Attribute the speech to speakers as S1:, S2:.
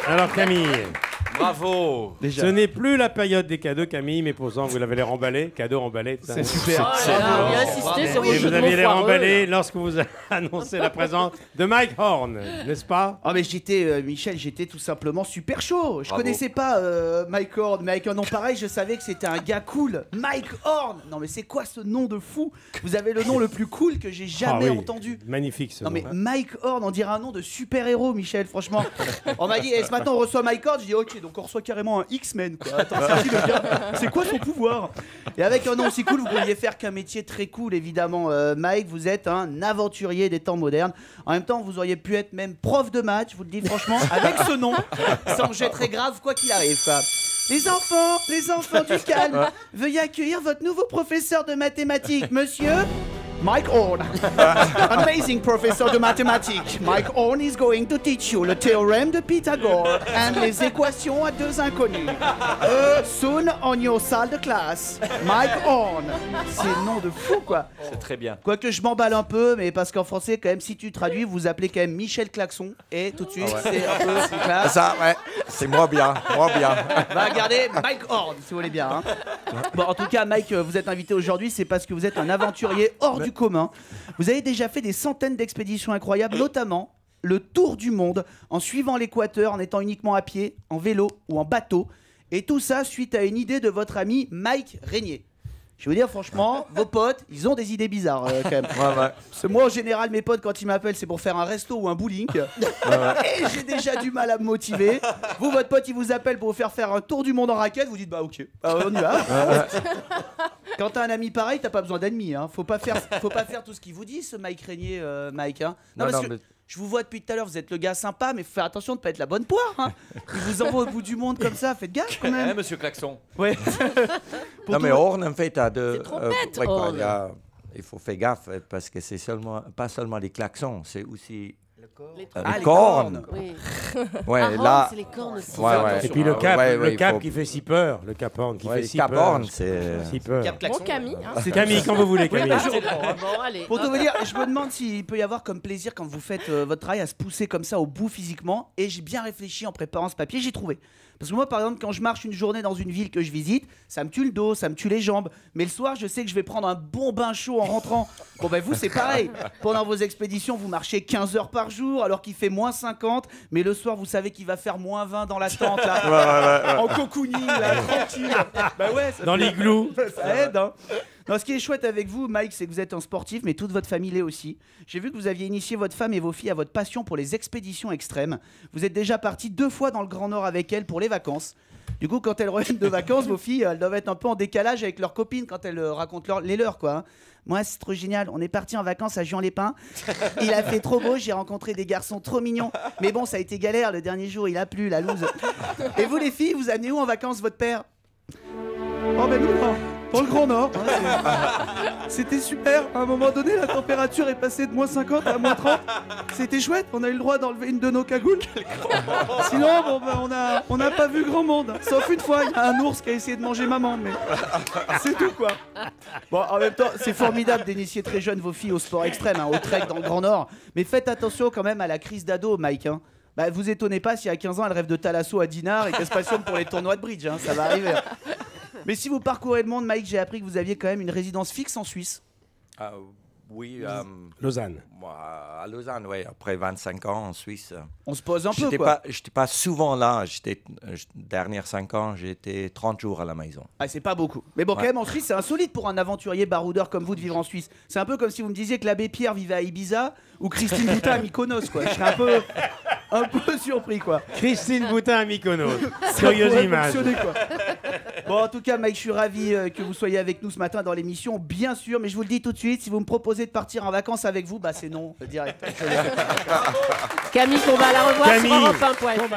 S1: Alors Camille,
S2: Bravo.
S1: ce n'est plus la période des cadeaux, Camille, mais posant, vous l'avez l'air emballé, cadeau emballé.
S3: C'est super.
S4: Oh là là, il a insisté sur vos
S1: Et
S4: jeux
S1: vous
S4: de mots
S1: aviez l'air
S4: foireux.
S1: emballé lorsque vous avez annoncé la présence de Mike Horn, n'est-ce pas?
S3: Ah mais j'étais, Michel, j'étais tout simplement super chaud. Je
S2: Bravo.
S3: connaissais pas Mike Horn, mais avec un nom pareil, je savais que c'était un gars cool. Mike Horn. Non mais c'est quoi ce nom de fou? Vous avez le nom le plus cool que j'ai jamais
S1: Ah oui,
S3: entendu.
S1: Magnifique ce
S3: Non
S1: nom.
S3: mais Mike Horn, on dirait un nom de super-héros, Michel, franchement. On m'a dit, ce matin on reçoit Mike Horn, je dis ok, donc on reçoit carrément un X-Men quoi. Attends, c'est qui, le gars c'est quoi son pouvoir? Et avec un nom aussi cool, vous pourriez faire qu'un métier très cool évidemment. Mike, vous êtes un aventurier des temps modernes. En même temps, vous auriez pu être même prof de maths, je vous le dis franchement, avec ce nom, ça me jetterait grave quoi qu'il arrive quoi. Les enfants du calme, veuillez accueillir votre nouveau professeur de mathématiques, monsieur Mike Horn. Amazing professor de mathématiques. Mike Horn is going to teach you le théorème de Pythagore and les équations à deux inconnus. Soon on your salle de classe. Mike Horn. C'est le nom de fou quoi.
S2: C'est très bien.
S3: Quoique je m'emballe un peu, mais parce qu'en français, quand même, si tu traduis, vous appelez quand même Michel Klaxon. Et tout de suite, c'est un peu plus classe.
S5: Ça, ouais, c'est moi bien.
S3: Va regarder Mike Horn, si vous voulez bien. Hein. Bon, en tout cas, Mike, vous êtes invité aujourd'hui, c'est parce que vous êtes un aventurier hors du commun. Vous avez déjà fait des centaines d'expéditions incroyables, notamment le tour du monde, en suivant l'équateur, en étant uniquement à pied, en vélo ou en bateau. Et tout ça suite à une idée de votre ami Mike Régnier. Je veux dire, franchement, vos potes, ils ont des idées bizarres quand même.
S5: Ouais.
S3: Parce que moi, en général, mes potes, quand ils m'appellent, c'est pour faire un resto ou un bowling. Et j'ai déjà du mal à me motiver. Vous, votre pote, il vous appelle pour vous faire un tour du monde en raquette. Vous dites, bah ok, on y va. Quand t'as un ami pareil, t'as pas besoin d'ennemis. Hein. Faut pas faire tout ce qu'il vous dit, ce Mike Régnier, Mike. Hein. Non, parce que je vous vois depuis tout à l'heure, vous êtes le gars sympa, mais faut faire attention de pas être la bonne poire. Hein. Il vous envoie au bout du monde comme ça, faites gaffe quand même.
S2: Monsieur Klaxon.
S3: Ouais.
S5: Non, mais Horn, en fait, a de.
S4: C'est trompette,
S5: ouais, quoi,
S4: Horn.
S5: il faut faire gaffe parce que c'est pas seulement les klaxons, c'est aussi
S4: Les
S5: les cornes.
S4: Oui.
S5: Ouais,
S4: Ah,
S5: là.
S4: c'est les cornes aussi.
S5: Ouais.
S1: Et puis le cap,
S5: Ouais,
S1: le cap
S5: il faut-
S1: qui fait si peur, le cap Horn qui
S5: Ouais,
S1: fait si
S5: Cap
S1: peur.
S5: Horn, c'est.
S1: Si peur.
S3: Cap
S4: Bon,
S3: klaxon.
S4: Camille. Hein.
S1: Camille, quand vous voulez, Camille.
S4: Bon, allez.
S3: Pour tout vous dire, je me demande s'il peut y avoir comme plaisir quand vous faites votre travail à se pousser comme ça au bout physiquement. Et j'ai bien réfléchi en préparant ce papier, j'ai trouvé. Parce que moi, par exemple, quand je marche une journée dans une ville que je visite, ça me tue le dos, ça me tue les jambes. Mais le soir, je sais que je vais prendre un bon bain chaud en rentrant. Bon, ben vous, c'est pareil. Pendant vos expéditions, vous marchez 15 heures par jour alors qu'il fait moins 50. Mais le soir, vous savez qu'il va faire moins 20 dans la tente, là. En cocooning, là, tranquille. Bah ouais, ça
S1: Dans
S3: fait-
S1: l'igloo.
S3: ça aide, hein. Non, ce qui est chouette avec vous, Mike, c'est que vous êtes un sportif, mais toute votre famille l'est aussi. J'ai vu que vous aviez initié votre femme et vos filles à votre passion pour les expéditions extrêmes. Vous êtes déjà partis 2 fois dans le Grand Nord avec elles pour les vacances. Du coup, quand elles reviennent de vacances, vos filles, elles doivent être un peu en décalage avec leurs copines quand elles racontent les leurs, quoi. Hein. Moi, c'est trop génial. On est partis en vacances à Juan-les-Pins. Il a fait trop beau. J'ai rencontré des garçons trop mignons. Mais bon, ça a été galère. Le dernier jour, il a plu, la loose. Et vous, les filles, vous amenez où en vacances votre père? Oh, ben nous, dans le Grand Nord. Hein, c'était super. À un moment donné, la température est passée de moins 50 à moins 30. C'était chouette. On a eu le droit d'enlever une de nos cagoules. Sinon, bon, ben, on n'a pas vu grand monde. Sauf une fois, il y a un ours qui a essayé de manger maman. Mais c'est tout, quoi. Bon, en même temps, c'est formidable d'initier très jeune vos filles au sport extrême, hein, au trek dans le Grand Nord. Mais faites attention quand même à la crise d'ado, Mike. Hein. Bah, vous étonnez pas si à 15 ans, elle rêve de Thalasso à Dinard et qu'elle se passionne pour les tournois de bridge. Hein, ça va arriver. Mais si vous parcourez le monde, Mike, j'ai appris que vous aviez quand même une résidence fixe en Suisse.
S5: Oui,
S1: Lausanne.
S5: moi, à Lausanne, oui, après 25 ans en Suisse.
S3: On se pose un peu, quoi.
S5: J'étais pas souvent là. Dernières 5 ans, j'étais 30 jours à la maison.
S3: Ah, c'est pas beaucoup. Mais bon, quand même, en Suisse, c'est insolite pour un aventurier baroudeur comme vous de vivre en Suisse. C'est un peu comme si vous me disiez que l'abbé Pierre vivait à Ibiza ou Christine Boutin à Mykonos, quoi. Je serais un peu surpris, quoi.
S1: Christine Boutin à Mykonos.
S3: Ça
S1: Curieuse
S3: pourrait
S1: image.
S3: fonctionner, quoi. Bon, en tout cas, Mike, je suis ravi que vous soyez avec nous ce matin dans l'émission, bien sûr. Mais je vous le dis tout de suite, si vous me proposez de partir en vacances avec vous, bah c'est non, direct.
S4: Camille, qu'on va la revoir
S1: Camille.
S4: sur Europe 1.fr.